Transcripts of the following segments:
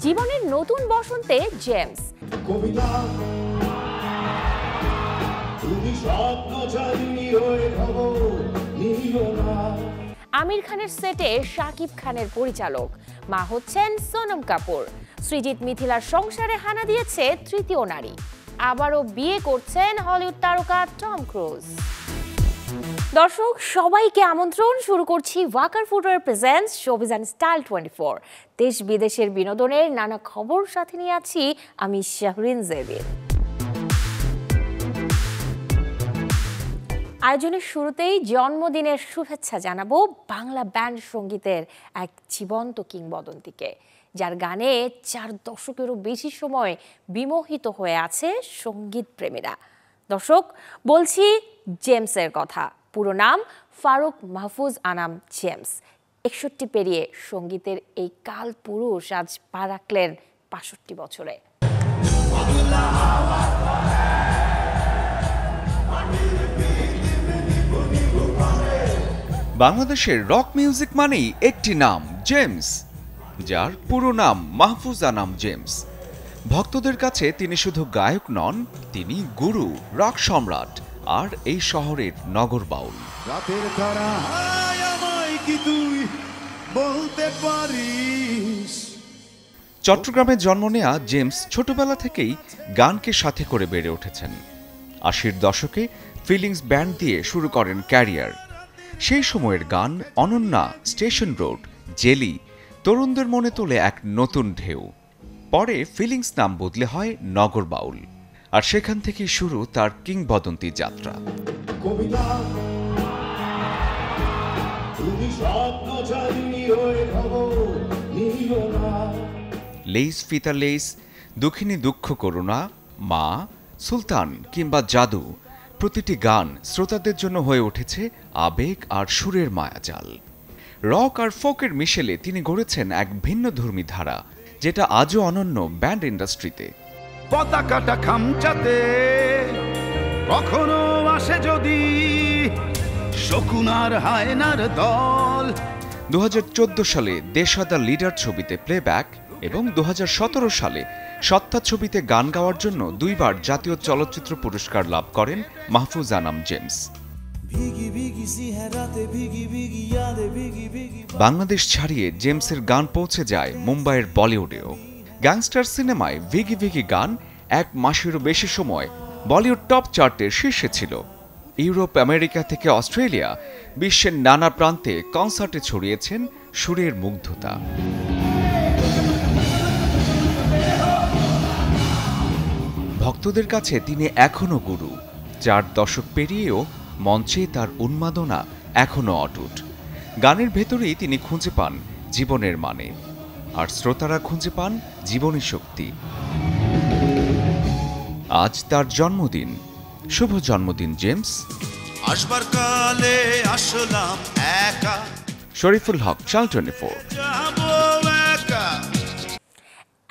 জীবনের নতুন বসন্তে জেমস। আমির খানের সেটে শাকিব খানের পরিচালক, মা হচ্ছেন সোনম কাপুর। সৃজিত মিথিলার সংসারে হানা দিয়েছে তৃতীয় নারী। আবারও বিয়ে করছেন হলিউড তারকা টম ক্রুজ। দর্শক সবাইকে আমন্ত্রণ, শুরু করছি Walker footwear presents showbiz and style 24। দেশ বিদেশের বিনোদনের নানা খবর সাথে নিয়ে আছি আমি শাহরিন জেবিন। আয়োজনের শুরুতেই জন্মদিনের শুভেচ্ছা জানাবো বাংলা ব্যান্ড সঙ্গীতের এক জীবন্ত কিংবদন্তিকে, যার গানে 4 দশকেরও বেশি সময় বিমোহিত হয়ে আছে সঙ্গীত প্রেমীরা। দর্শক, বলছি জেমসের কথা। পুরো নাম ফারুক মাহফুজ আনাম জেমস। 61 পেরিয়ে সঙ্গীতের এই কাল পুরুষ আজ পা রাখলেন 65 বছরে। বাংলাদেশের রক মিউজিক মানেই একটি নাম, জেমস, যার পুরো নাম মাহফুজ আনাম জেমস। ভক্তদের কাছে তিনি শুধু গায়ক নন, তিনি গুরু, রক সম্রাট আর এই শহরের নগর বাউল। রাতের তারা আমায় কি তুই বলতে পারিস। চট্টগ্রামে জন্ম নেয়া জেমস ছোটবেলা থেকেই গানকে সাথে করে বেড়ে উঠেছেন। 80-র দশকে ফিলিংস ব্যান্ড দিয়ে শুরু করেন ক্যারিয়ার। সেই সময়ের গান অনন্যা, স্টেশন রোড, জেলি তরুণদের মনে তোলে এক নতুন ঢেউ। পরে ফিলিংস নাম বদলে হয় নগর বাউল, আর সেখান থেকেই শুরু তার কিংবদন্তি যাত্রা। লেইস ফিতা লেইস, দুঃখিনী দুঃখ করুণা, মা, সুলতান কিংবা জাদু, প্রতিটি গান শ্রোতাদের জন্য হয়ে উঠেছে আবেগ আর সুরের মায়াজাল। রক আর ফোকের মিশেলে তিনি গড়েছেন এক ভিন্নধর্মী ধারা, যেটা আজও অনন্য ব্যান্ড ইন্ডাস্ট্রিতে। পতাকাটা খামচাতে কখনো আসে যদি শকুনার হায়নার দল। 2014 সালে দেশাদা লিডার ছবিতে প্লেব্যাক এবং 2017 সালে সত্তা ছবিতে গান গাওয়ার জন্য 2 বার জাতীয় চলচ্চিত্র পুরস্কার লাভ করেন মাহফুজ আনাম জেমস। বাংলাদেশ ছাড়িয়ে জেমসের গান পৌঁছে যায় মুম্বাইয়ের বলিউডেও। গ্যাংস্টার সিনেমায় ভিগি ভিগি গান 1 মাসেরও বেশি সময় বলিউড টপ চার্টের শীর্ষে ছিল। ইউরোপ, আমেরিকা থেকে অস্ট্রেলিয়া, বিশ্বের নানা প্রান্তে কনসার্টে ছড়িয়েছেন সুরের মুগ্ধতা। ভক্তদের কাছে তিনি এখনো গুরু। 4 দশক পেরিয়েও মঞ্চে তার উন্মাদনা এখনো অটুট। গানের ভেতরেই তিনি খুঁজে পান জীবনের মানে, আর শ্রোতারা খুঁজে পান জীবনী শক্তি। আজ তার জন্মদিন। শুভ জন্মদিন জেমস। আসবার কালে আসলাম একা। শরীফুল হক, চ্যানেল 24।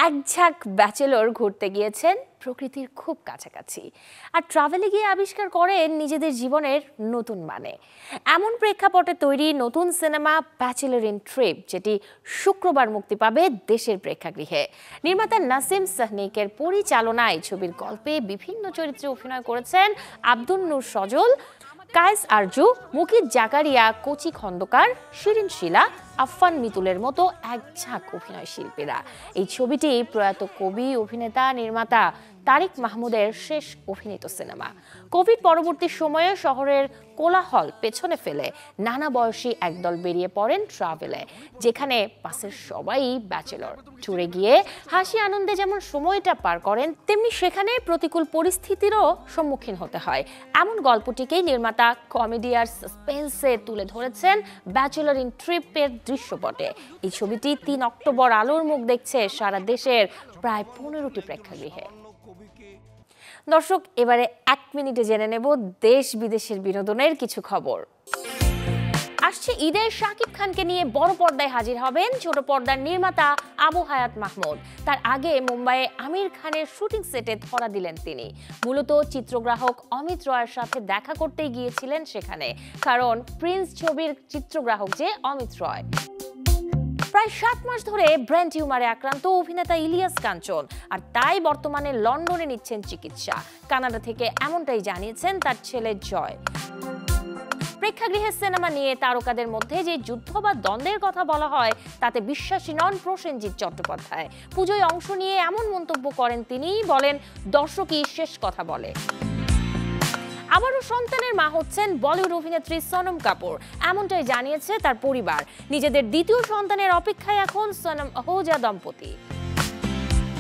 এক ঝাঁক ব্যাচেলর ঘুরতে গিয়েছেন প্রকৃতির খুব কাছাকাছি, আর ট্রাভেলে গিয়ে আবিষ্কার করেন নিজেদের জীবনের নতুন মানে। এমন প্রেক্ষাপটে তৈরি নতুন সিনেমা ব্যাচেলর ইন ট্রিপ, যেটি শুক্রবার মুক্তি পাবে দেশের প্রেক্ষাগৃহে। নির্মাতা নাসিম সাহনিকের পরিচালনায় ছবির গল্পে বিভিন্ন চরিত্রে অভিনয় করেছেন আব্দুল নূর সজল, কায়েস আরজু, মুকিত জাকারিয়া, কচি খন্দকার, শিরিন শিলা, আফফান মিতুলের মতো এক ঝাঁক অভিনয় শিল্পীরা। এই ছবিটি প্রয়াত কবি, অভিনেতা, নির্মাতা তারিক মাহমুদের শেষ অভিনীত সিনেমা। কোভিড পরবর্তী সময়ে শহরের কোলাহল পেছনে ফেলে নানা বয়সী একদল বেরিয়ে পড়েন ট্রাভেলে, যেখানে পাশের সবাই ব্যাচেলর। ট্যুরে গিয়ে হাসি আনন্দে যেমন সময়টা পার করেন, তেমনি সেখানে প্রতিকূল পরিস্থিতিরও সম্মুখীন হতে হয়। এমন গল্পটিকেই নির্মাতা কমেডি আর সাসপেন্সে তুলে ধরেছেন ব্যাচেলর ইন ট্রিপের দৃশ্যপটে। এই ছবিটি 3 অক্টোবর আলোর মুখ দেখছে সারা দেশের প্রায় 15টি প্রেক্ষাগৃহে। দর্শক, এবারে 1 মিনিটে জেনে নেব দেশ বিদেশের বিনোদনের কিছু খবর। আসছে ঈদে শাকিব খানকে নিয়ে বড় পর্দায় হাজির হবেন ছোট পর্দার নির্মাতা আবু হায়াত মাহমুদ। তার আগে মুম্বাইয়ে আমির খানের শুটিং সেটে ধরা দিলেন তিনি। মূলত চিত্রগ্রাহক অমিত রয়ের সাথে দেখা করতেই গিয়েছিলেন সেখানে, কারণ প্রিন্স ছবির চিত্রগ্রাহক যে অমিত রয়। প্রায় 7 মাস ধরে ব্রেন টিউমারে আক্রান্ত অভিনেতা ইলিয়াস কাঞ্চন, আর তাই বর্তমানে লন্ডনে নিচ্ছেন চিকিৎসা। কানাডা থেকে এমনটাই জানিয়েছেন তার ছেলে জয়। প্রেক্ষাগৃহের সিনেমা নিয়ে তারকাদের মধ্যে যে যুদ্ধ বা দ্বন্দ্বের কথা বলা হয় তাতে বিশ্বাসী নন প্রসেনজিৎ চট্টোপাধ্যায়। পুজোয় অংশ নিয়ে এমন মন্তব্য করেন তিনি, বলেন দর্শকই শেষ কথা বলে। আবারও সন্তানের মা হচ্ছেন বলিউড অভিনেত্রী সোনম কাপুর, এমনটাই জানিয়েছে তার পরিবার। নিজেদের দ্বিতীয় সন্তানের অপেক্ষায় এখন সোনম আহুজা দম্পতি।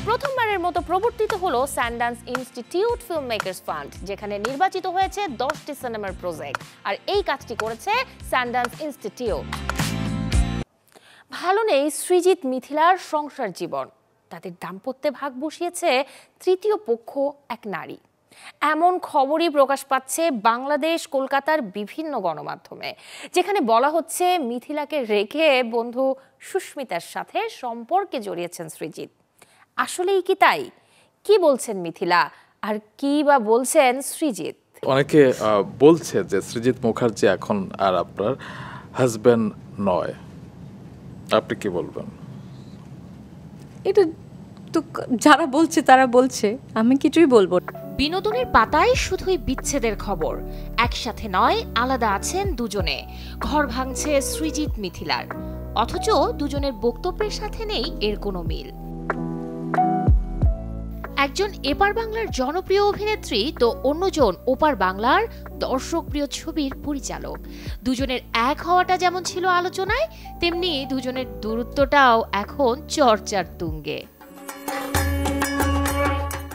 প্রথমবারের মতো প্রবর্তিত হলো স্যান্ডান্স ইনস্টিটিউট ফিল্ম মেকার্স ফান্ড, যেখানে নির্বাচিত হয়েছে 10টি সিনেমার প্রজেক্ট, আর এই কাজটি করেছে স্যান্ডান্স ইনস্টিটিউট। ভালো নেই সৃজিত মিথিলার সংসার জীবন, তাদের দাম্পত্যে ভাগ বসিয়েছে তৃতীয় পক্ষ এক নারী। এমন খবরই প্রকাশ পাচ্ছে বাংলাদেশ কলকাতার বিভিন্ন গণমাধ্যমে, যেখানে বলা হচ্ছে মিথিলাকে রেখে বন্ধু সুস্মিতার সাথে সম্পর্কে জড়িয়েছেন সৃজিত। আসলেই কি তাই? কি বলছেন মিথিলা, আর কি বা বলছেন সৃজিত? অনেকে বলছে যে সৃজিত মুখার্জি এখন আর আপনার হাজবেন্ড নয়, আপনি কি বলবেন? এটা তো যারা বলছে তারা বলছে, আমি কিছুই বলবো না। বিনোদনের পাতায় শুধুই বিচ্ছেদের খবর, একসাথে নয় আলাদা আছেন দুজনে। ঘর ভাঙছে সৃজিত মিথিলার, অথচ দুজনের বক্তব্যের সাথে নেই এর কোনো মিল। একজন এপার বাংলার জনপ্রিয় অভিনেত্রী তো অন্যজন ওপার বাংলার দর্শকপ্রিয় ছবির পরিচালক। দুজনের এক হওয়াটা যেমন ছিল আলোচনায়, তেমনি দুজনের দূরত্বটাও এখন চর্চার তুঙ্গে।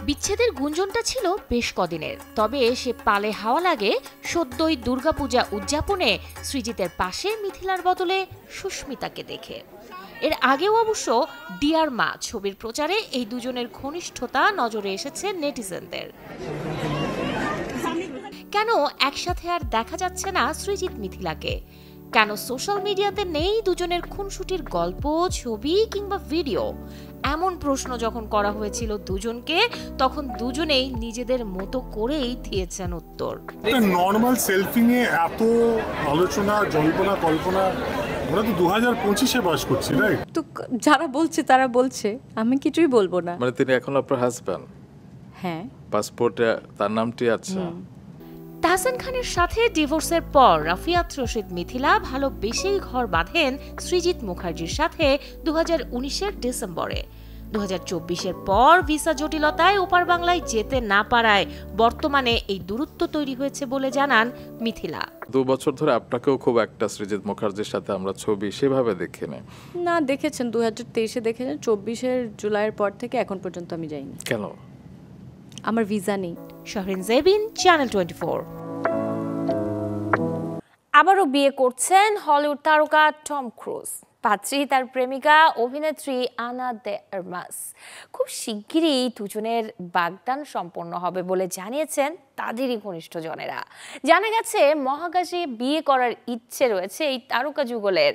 বিচ্ছেদের গুঞ্জনটা ছিল বেশ কদিনের, তবে সে পালে হাওয়া লাগে সদ্যই দুর্গাপূজা উদযাপনে সৃজিতের পাশে মিথিলার বদলে সুস্মিতাকে দেখে। এর আগেও অবশ্য ডিয়ার মা ছবির প্রচারে এই দুজনের ঘনিষ্ঠতা নজরে এসেছে নেটিজেনদের। কেন একসাথে আর দেখা যাচ্ছে না সৃজিত মিথিলাকে? কেন সোশ্যাল মিডিয়াতে নেই দুজনের খুনসুটির গল্প, ছবি কিংবা ভিডিও? এমন প্রশ্ন যখন করা হয়েছিল দুজনকে, তখন দুজনেই নিজেদের মতো করেই দিয়েছেন উত্তর। নর্মাল সেলফি নিয়ে এত আলোচনা, জল্পনা, কল্পনা, আমরা তো 2025-এ বাস করছি, রাইট? তো যারা বলছে তারা বলছে, আমি কিছুই বলবো না। মানে তিনি এখন আপনার হাজবেন্ড? হ্যাঁ, পাসপোর্টে তার নামটি আছে। তাহসান খানের সাথে ডিভোর্সের পর রাফিয়াত রশিদ মিথিলা ভালোবেসেই ঘর বাঁধেন সৃজিত মুখার্জির সাথে 2019-এর ডিসেম্বরে। 2024-এর পর ভিসা জটিলতায় ওপার বাংলায় যেতে না পারায় বর্তমানে এই দূরত্ব তৈরি হয়েছে বলে জানান মিথিলা। 2 বছর ধরে আপনাকেও খুব একটা সৃজিত মুখার্জির সাথে আমরা ছবি সেভাবে দেখিনি। না, দেখেছেন 2023-এ দেখেছেন, 24-এর জুলাইয়ের পর থেকে এখন পর্যন্ত আমি যাইনি। কেন? আমার ভিসা নেই। শাহরিন জেবিন, চ্যানেল 24। আবারও বিয়ে করছেন হলিউড তারকা টম ক্রুজ। পাত্রী তার প্রেমিকা অভিনেত্রী আনা দে আর্মাস। খুব শিগগিরই দুজনের বাগদান সম্পন্ন হবে বলে জানিয়েছেন তাদেরই ঘনিষ্ঠজনেরা। জানা গেছে মহাকাশে বিয়ে করার ইচ্ছে রয়েছে এই তারকা যুগলের।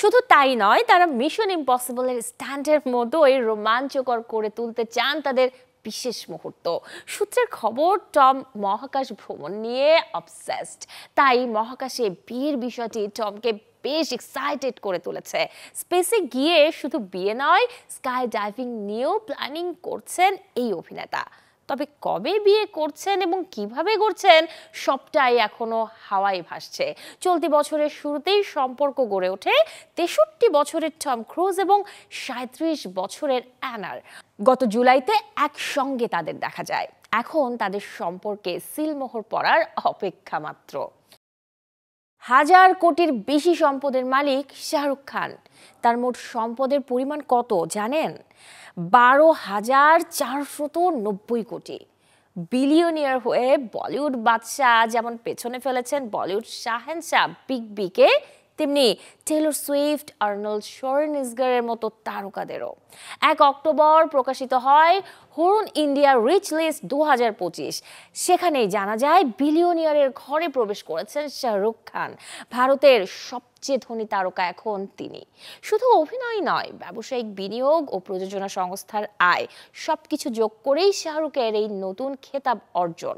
শুধু তাই নয়, তারা মিশন ইম্পসিবলের স্ট্যান্ডের মতোই রোমাঞ্চকর করে তুলতে চান তাদের বিশেষ মুহূর্ত। সূত্রের খবর, টম মহাকাশ ভ্রমণ নিয়ে অবসেসড, তাই মহাকাশে বিয়ের বিষয়টি টমকে বেশ এক্সাইটেড করে তুলেছে। স্পেসে গিয়ে শুধু বিয়ে নয়, স্কাই ডাইভিং নিয়েও প্ল্যানিং করছেন এই অভিনেতা। তবে কবে বিয়ে করছেন এবং কিভাবে করছেন সবটাই এখনো হাওয়ায় ভাসছে। চলতি বছরের শুরুতেই সম্পর্ক গড়ে ওঠে 63 বছরের টম ক্রুজ এবং 37 বছরের অ্যানার। গত জুলাইতে একসঙ্গে তাদের দেখা যায়। এখন তাদের সম্পর্কে সিলমোহর পড়ার অপেক্ষা মাত্র। 1000 কোটির বেশি সম্পদের মালিক শাহরুখ খান। তার মোট সম্পদের পরিমাণ কত জানেন? 12,490 কোটি। বিলিয়নিয়ার হয়ে বলিউড বাদশাহ যেমন পেছনে ফেলেছেন বলিউড শাহেনশাহ বিগ বিকে, তেমনি টেলর সুইফট, আর্নল্ড শোয়ার্জনেগারের মতো তারকাদেরও। 1 অক্টোবর প্রকাশিত হয় পড়ুন ইন্ডিয়া রিচ লিস্ট 2025। সেখানেই জানা যায় বিলিয়নিয়ারের ঘরে প্রবেশ করেছেন শাহরুখ খান। ভারতের সবচেয়ে ধনী তারকা এখন তিনি। শুধু অভিনয় নয়, ব্যবসায়িক বিনিয়োগ ও প্রযোজনা সংস্থার আয় সবকিছু যোগ করেই শাহরুখের এই নতুন খেতাব অর্জন।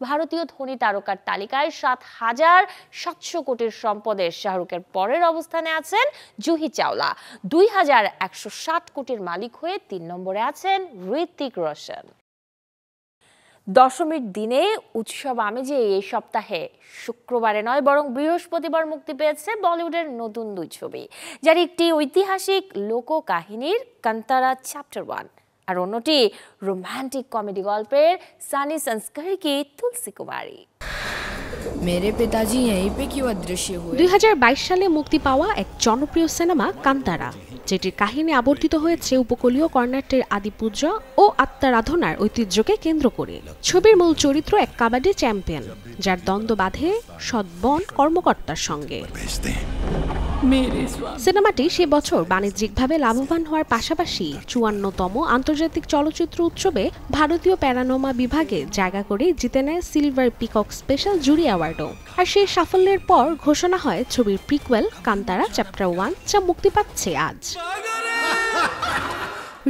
ভারতীয় ধনী তারকার তালিকায় 7,700 কোটির সম্পদের শাহরুখের পরের অবস্থানে আছেন জুহি চাওলা। 2,160 কোটির মালিক হয়ে 3 নম্বরে আছেন ঋত্বিক রোশন। দশমীর দিনে উৎসব আমেজে এই সপ্তাহে শুক্রবারে নয় বরং বৃহস্পতিবার মুক্তি পেয়েছে বলিউডের নতুন 2 ছবি, যার একটি ঐতিহাসিক লোককাহিনীর কান্তারা চ্যাপ্টার 1 আর অন্যটি রোমান্টিক কমেডি গল্পের সানি সংস্কার কি তুলসী কুমারী। मेरे पिताजी यहीं पे क्यों अदृश्य हुए? 2022 সালে মুক্তি পাওয়া এক জনপ্রিয় সিনেমা কান্তারা, যেটির কাহিনী আবর্তিত হয়েছে উপকূলীয় কর্ণাটকের আদিপূজা ও আত্মারাধনার ঐতিহ্যকে কেন্দ্র করে। ছবির মূল চরিত্র এক কাবাডি চ্যাম্পিয়ন, যার দ্বন্দ্ব বাঁধে সৎবন কর্মকর্তার সঙ্গে। সিনেমাটি সে বছর বাণিজ্যিকভাবে লাভবান হওয়ার পাশাপাশি 54তম আন্তর্জাতিক চলচ্চিত্র উৎসবে ভারতীয় প্যারানোমা বিভাগে জায়গা করে জিতে নেয় সিলভার পিকক স্পেশাল জুরি অ্যাওয়ার্ডও। আর সেই সাফল্যের পর ঘোষণা হয় ছবির প্রিকুয়েল কান্তারা চ্যাপ্টার 1, যা মুক্তি পাচ্ছে আজ।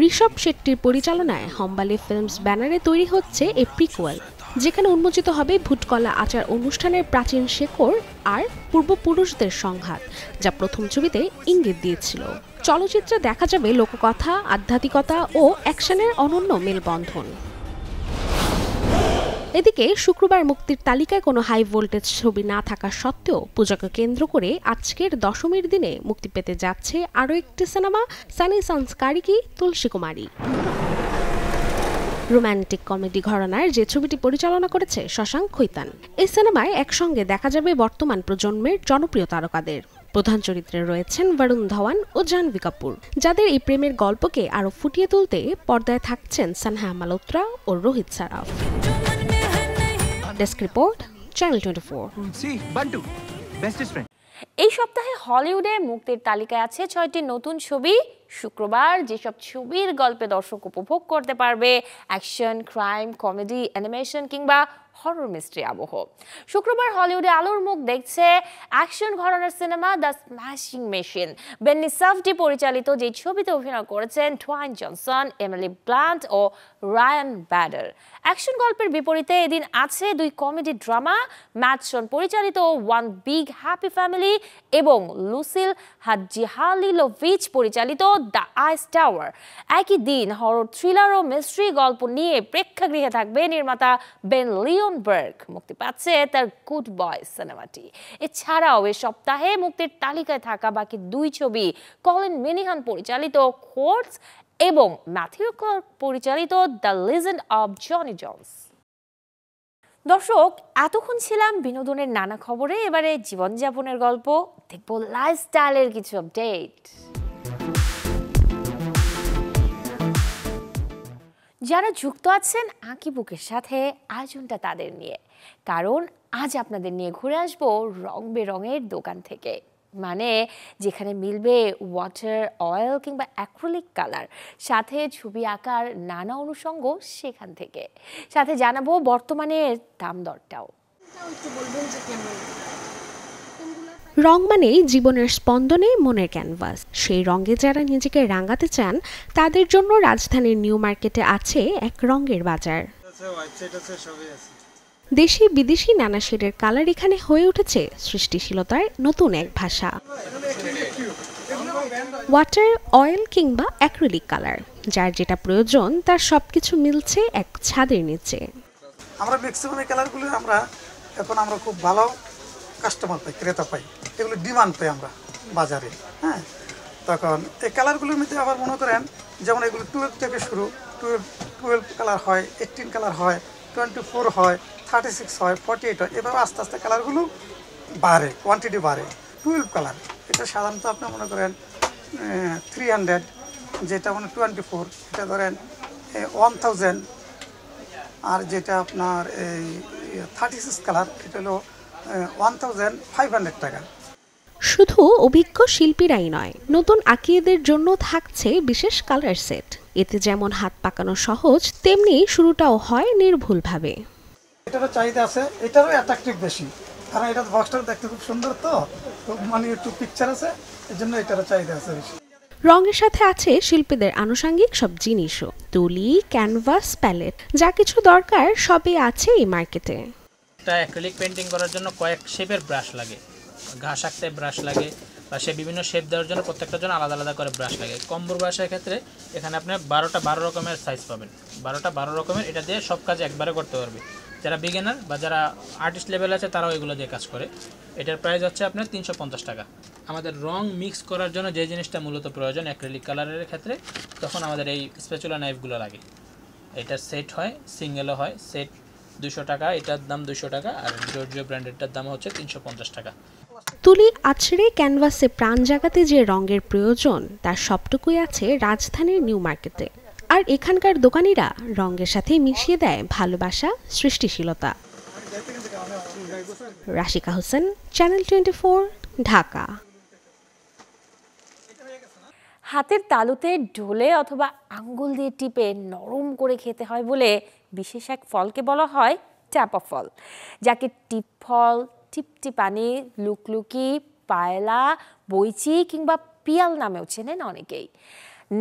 ঋষভ শেট্টির পরিচালনায় হম্বালে ফিল্মস ব্যানারে তৈরি হচ্ছে এই প্রিকুয়েল, যেখানে উন্মোচিত হবে ভুটকলা আচার অনুষ্ঠানের প্রাচীন শেকড় আর পূর্বপুরুষদের সংঘাত, যা প্রথম ছবিতে ইঙ্গিত দিয়েছিল। চলচ্চিত্রে দেখা যাবে লোককথা, আধ্যাত্মিকতা ও অ্যাকশনের অনন্য মেলবন্ধন। এদিকে শুক্রবার মুক্তির তালিকায় কোনো হাই ভোল্টেজ ছবি না থাকা সত্ত্বেও পূজাকে কেন্দ্র করে আজকের দশমীর দিনে মুক্তি পেতে যাচ্ছে আরও একটি সিনেমা, সানি সংস্কার কি তুলসী কুমারী। রোমান্টিক কমেডি ঘরানার যে ছবিটি পরিচালনা করেছে শশাঙ্ক খৈতান। এই সিনেমায় একসঙ্গে দেখা যাবে বর্তমান প্রজন্মের জনপ্রিয় তারকাদের। প্রধান চরিত্রে রয়েছেন বরুণ ধওয়ান ও জাহ্নবী কাপুর, যাদের এই প্রেমের গল্পকে আরও ফুটিয়ে তুলতে পর্দায় থাকছেন সানহা মালহোত্রা ও Rohit Saraf. Desk report, channel 24। এই সপ্তাহে হলিউডে মুক্তির তালিকায় আছে 6টি নতুন ছবি। শুক্রবার যেসব ছবির গল্পে দর্শক উপভোগ করতে পারবে অ্যাকশন, ক্রাইম, কমেডি, অ্যানিমেশন কিংবা হরর মিস্ট্রি আবহ। শুক্রবার হলিউডে আলোর মুখ দেখছে অ্যাকশন ঘরানার সিনেমা দ্য স্ম্যাশিং মেশিন। বেন্নি সাফডি পরিচালিত যে ছবিতে অভিনয় করেছেন ডোয়াইন জনসন, এমিলি ব্লান্ট ও রায়ান ব্যাডার। অ্যাকশন গল্পের বিপরীতে এদিন আছে 2 কমেডি ড্রামা, ম্যাটসন পরিচালিত ওয়ান বিগ হ্যাপি ফ্যামিলি এবং লুসিল হাজিহালিলোভিচ পরিচালিত দ্য আইস টাওয়ার। একই দিন হরর, থ্রিলার ও মিস্ট্রি গল্প নিয়ে প্রেক্ষাগৃহে থাকবে নির্মাতা বেন লিওনবার্গ। মুক্তি পাচ্ছে তার গুড বয় সিনেমাটি। এছাড়াও এ সপ্তাহে মুক্তির তালিকায় থাকা বাকি 2 ছবি, কলিন মিনিহান পরিচালিত কোর্টস এবং ম্যাথিউ ক্লার্ক পরিচালিত the legend of Johnny Jones. দর্শক, এতক্ষণ ছিলাম বিনোদনের নানা খবরে। এবারে জীবনযাপনের গল্প দেখব, লাইফস্টাইলের কিছু আপডেট। যারা যুক্ত আছেন আঁকিবুকের সাথে, আয়োজনটা তাদের নিয়ে, কারণ আজ আপনাদের নিয়ে ঘুরে আসবো রং বেরঙের দোকান থেকে। মানে যেখানে মিলবে ওয়াটার, অয়েল কিংবা অ্যাক্রিলিক কালার, সাথে ছবি আঁকার নানা অনুষঙ্গ সেখান থেকে। সাথে জানাবো বর্তমানের দাম দরটাও। রং মানেই জীবনের স্পন্দনে মনের ক্যানভাস। সেই রঙে যারা নিজেকে রাঙাতে চান, তাদের জন্য রাজধানীর নিউ মার্কেটে আছে এক রঙের বাজার। দেশি বিদেশি নানা শেডের কালার এখানে হয়ে উঠেছে সৃষ্টিশীলতার নতুন এক ভাষা। ওয়াটার, অয়েল কিংবা অ্যাক্রিলিক কালার, যার যেটা প্রয়োজন তার সবকিছু মিলছে এক ছাদের নিচে। আমরা ম্যাক্সিমাম এই কালারগুলো আমরা খুব ভালো কাস্টমার পাই, ক্রেতা পাই, এগুলো ডিমান্ড পাই আমরা বাজারে। হ্যাঁ, তখন এই কালারগুলোর মধ্যে আবার মনে করেন যেমন এগুলো 12 থেকে শুরু, 12 কালার হয়, 18 কালার হয়, 24 হয়, 36 হয়, 48 হয়, এভাবে আস্তে আস্তে কালারগুলো বাড়ে, কোয়ান্টিটি বাড়ে। 12 কালার এটা সাধারণত আপনি মনে করেন 300, যেটা মানে 24, এটা ধরেন 1000, আর যেটা আপনার এই 36 কালার এটা হলো 1500 টাকা। শুধু অভিজ্ঞ শিল্পীরাই নয়, নতুন আঁকিয়েদের জন্য থাকছে বিশেষ কালার সেট। এতে যেমন হাত পাকানো সহজ, তেমনি শুরুটাও হয় নির্ভুলভাবে। এটারও চাহিদা আছে, এটারও অ্যাট্রাকটিভ বেশি, কারণ এটা বক্সটা দেখতে খুব সুন্দর, তো মানে একটু পিকচার আছে, এই জন্য এটারও চাহিদা আছে বেশি। রঙের সাথে আছে শিল্পীদের আনুষঙ্গিক সব জিনিসও, তুলি, ক্যানভাস, প্যালেট, যা কিছু দরকার সবই আছে এই মার্কেটে। একটা অ্যাক্রিলিক পেন্টিং করার জন্য কয়েক শেপের ব্রাশ লাগে, ঘাস আঁকতে ব্রাশ লাগে, বা সে বিভিন্ন শেপ দেওয়ার জন্য প্রত্যেকটার জন্য আলাদা আলাদা করে ব্রাশ লাগে। কম্বোর ব্রাশের ক্ষেত্রে এখানে আপনি 12 রকমের সাইজ পাবেন, 12 রকমের, এটা দিয়ে সব কাজ একবারে করতে পারবে। যারা বিগিনার বা যারা আর্টিস্ট লেভেল আছে তারাও এগুলো দিয়ে কাজ করে। এটার প্রাইস হচ্ছে আপনার 350 টাকা। আমাদের রং মিক্স করার জন্য যে জিনিসটা মূলত প্রয়োজন অ্যাক্রিলিক কালারের ক্ষেত্রে, তখন আমাদের এই স্প্যাচুলা নাইফগুলো লাগে। এটার সেট হয়, সিঙ্গেলও হয়। সেট 200 টাকা, এটার দাম 200 টাকা, আর জর্জিও ব্র্যান্ডেরটার দাম হচ্ছে 350 টাকা। তুলি আছড়ে ক্যানভাসে প্রাণ জাগাতে যে রঙের প্রয়োজন, তার সবটুকুই আছে রাজধানীর নিউ মার্কেটে। আর এখানকার দোকানিরা রঙের সাথে মিশিয়ে দেয় ভালোবাসা, সৃষ্টিশীলতা। রাশিকা হোসেন, চ্যানেল 24, ঢাকা। হাতের তালুতে ঢোলে অথবা আঙ্গুল দিয়ে টিপে নরম করে খেতে হয় বলে বিশেষ এক ফলকে বলা হয় ট্যাপা ফল, যাকে টিপ ফল, টিপটিপানি, লুকলুকি, পায়লা, বইচি কিংবা পিয়াল নামেও চেনেন অনেকেই।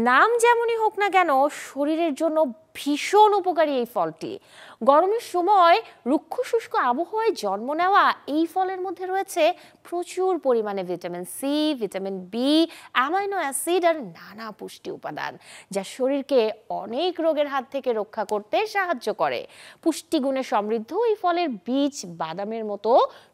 নাম যেমনই হোক না কেন, শরীরের জন্য ভীষণ উপকারী এই ফলটি। গরমের সময় রুক্ষ শুষ্ক আবহাওয়ায় জন্ম নেওয়া এই ফলের মধ্যে রয়েছে প্রচুর পরিমাণে vitamin C, vitamin B, amino acid আর নানা পুষ্টি উপাদান, যা শরীরকে অনেক রোগের হাত থেকে রক্ষা করতে সাহায্য করে। পুষ্টিগুণে সমৃদ্ধ এই ফলের বীজ বাদামের মতো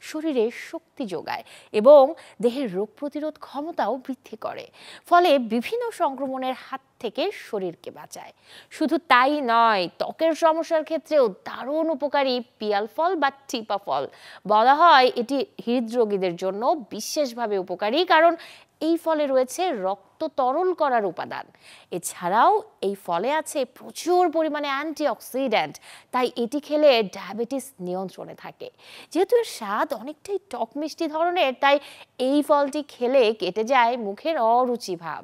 শরীরে শক্তি যোগায় এবং দেহের রোগ প্রতিরোধ ক্ষমতাও বৃদ্ধি করে, ফলে বিভিন্ন সংক্রমণের হাত থেকে শরীরকে বাঁচায়। শুধু তাই নয়, ত্বকের সমস্যার ক্ষেত্রেও দারুণ উপকারী পিয়াল ফল বা টিপা ফল। বলা হয় এটি হৃদরোগীদের জন্য বিশেষভাবে উপকারী, কারণ এই ফলে রয়েছে রক্ত তরল করার উপাদান। এছাড়াও এই ফলে আছে প্রচুর পরিমাণে অ্যান্টিঅক্সিডেন্ট, তাই এটি খেলে ডায়াবেটিস নিয়ন্ত্রণে থাকে। যেহেতু এর স্বাদ অনেকটাই টক মিষ্টি ধরনের, তাই এই ফলটি খেলে কেটে যায় মুখের অরুচি ভাব।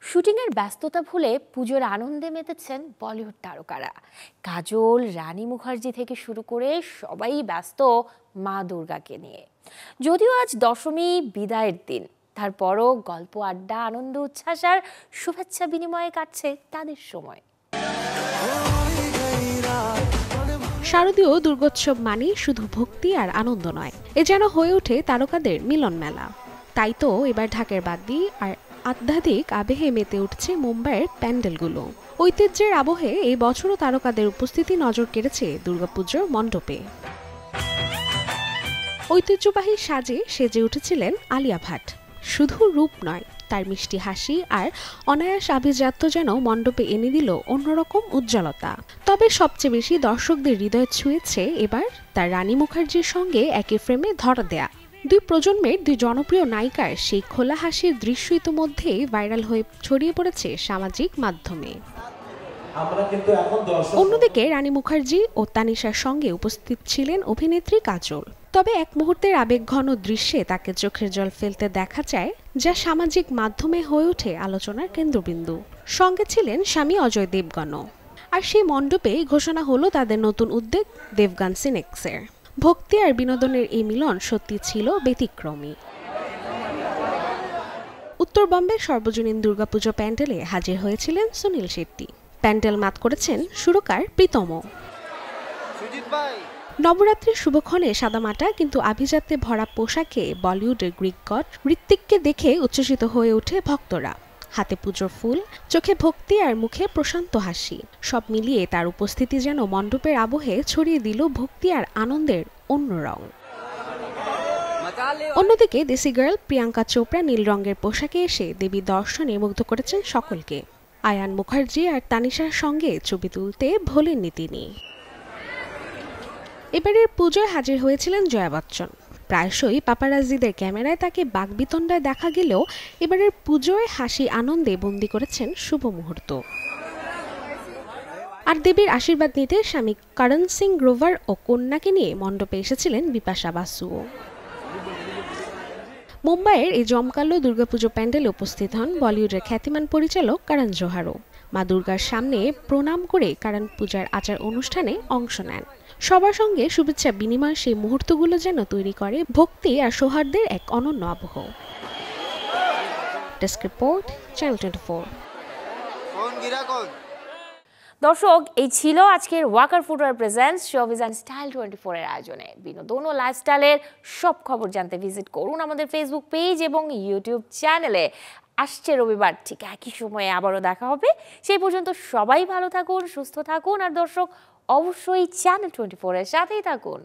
শুটিংয়ের ব্যস্ততা ভুলে পুজোর আনন্দে মেতেছেন বলিউড তারকারা। কাজল, রানী মুখার্জি থেকে শুরু করে সবাই ব্যস্ত মা দুর্গাকে নিয়ে। যদিও আজ দশমী, বিদায়ের দিন, তারপরও গল্প, আড্ডা, আনন্দ, উচ্ছ্বাস আর শুভেচ্ছা বিনিময়ে কাটছে তাদের সময়। শারদীয় দুর্গোৎসব মানেই শুধু ভক্তি আর আনন্দ নয়, এ যেন হয়ে ওঠে তারকাদের মিলন মেলা। তাই তো এবার ঢাকের বাদ্যি আর আধ্যাত্মিক আবেহে মেতে উঠছে মুম্বাইয়ের প্যান্ডেলগুলো। ঐতিহ্যের আবহে এই বছরও তারকাদের উপস্থিতি নজর কেড়েছে দুর্গাপুজোর মণ্ডপে। ঐতিহ্যবাহী সাজে সেজে উঠেছিলেন আলিয়া ভাট। শুধু রূপ নয়, তার মিষ্টি হাসি আর অনায়াস আভিজাত্য যেন মণ্ডপে এনে দিল অন্যরকম উজ্জ্বলতা। তবে সবচেয়ে বেশি দর্শকদের হৃদয় ছুঁয়েছে এবার তার রানী মুখার্জির সঙ্গে একই ফ্রেমে ধরা দেয়া। দুই প্রজন্মের দুই জনপ্রিয় নায়িকার সেই খোলা হাসির দৃশ্য ইতিমধ্যেই ভাইরাল হয়ে ছড়িয়ে পড়েছে সামাজিক মাধ্যমে। অন্যদিকে রানী মুখার্জি ও তানিশার সঙ্গে উপস্থিত ছিলেন অভিনেত্রী কাজল। তবে এক মুহূর্তের আবেগঘন দৃশ্যে তাকে চোখের জল ফেলতে দেখা যায়, যা সামাজিক মাধ্যমে হয়ে ওঠে আলোচনার কেন্দ্রবিন্দু। সঙ্গে ছিলেন স্বামী অজয় দেবগনও। আর সেই মণ্ডপে ঘোষণা হলো তাদের নতুন উদ্যোগ দেবগান সিনেক্সের। ভক্তি আর বিনোদনের এই মিলন সত্যি ছিল ব্যতিক্রমী। উত্তর বম্বের সর্বজনীন দুর্গাপুজো প্যান্ডেলে হাজির হয়েছিলেন সুনীল শেট্টি। প্যান্ডেল মাত করেছেন সুরকার প্রীতমও। নবরাত্রির শুভক্ষণে সাদামাটা কিন্তু আভিজাত্যে ভরা পোশাকে বলিউডের গ্রিক গড ঋত্বিককে দেখে উচ্ছ্বসিত হয়ে ওঠে ভক্তরা। হাতে পুজোর ফুল, চোখে ভক্তি আর মুখে প্রশান্ত হাসি, সব মিলিয়ে তার উপস্থিতি যেন মণ্ডপের আবহে ছড়িয়ে দিল ভক্তি আর আনন্দের অন্য রং। অন্যদিকে দেশি গার্ল প্রিয়াঙ্কা চোপড়া নীল রঙের পোশাকে এসে দেবী দর্শনে মুগ্ধ করেছেন সকলকে। আয়ান মুখার্জি আর তানিশার সঙ্গে ছবি তুলতে ভোলেননি তিনি। এবারের পুজোয় হাজির হয়েছিলেন জয়া বচ্চন। প্রায়শই পাপারাজ্জিদের ক্যামেরায় তাকে বাকবিতণ্ডায় দেখা গেলেও এবারের পুজোয় হাসি আনন্দে বন্দী করেছেন শুভ মুহূর্ত। আর দেবীর আশীর্বাদ নিতে স্বামী করণ সিং গ্রোভার ও কন্যাকে নিয়ে মণ্ডপে এসেছিলেন বিপাশা বাসুও। মুম্বাইয়ের এই জমকালো দুর্গাপুজো প্যান্ডেলে উপস্থিত হন বলিউডের খ্যাতিমান পরিচালক করণ জোহারও। মা দুর্গার সামনে প্রণাম করে করণ পূজার আচার অনুষ্ঠানে অংশ নেন। সবার সঙ্গে শুভেচ্ছা বিনিময় সেই মুহূর্তগুলো যেন তৈরি করে ভক্তি আর সৌহার্দ্যের এক অনন্য আবহ। Desk report, channel 24। দর্শক, এই ছিল আজকের Walker footwear presents showbiz and style 24 এর আয়োজনে। বিনোদন ও লাইফস্টাইলের সব খবর জানতে ভিজিট করুন আমাদের ফেসবুক পেজ এবং ইউটিউব চ্যানেলে। আসছে রবিবার ঠিক একই সময়ে আবারও দেখা হবে। সেই পর্যন্ত সবাই ভালো থাকুন, সুস্থ থাকুন, আর দর্শক অবশ্যই চ্যানেল 24 এর সাথেই থাকুন।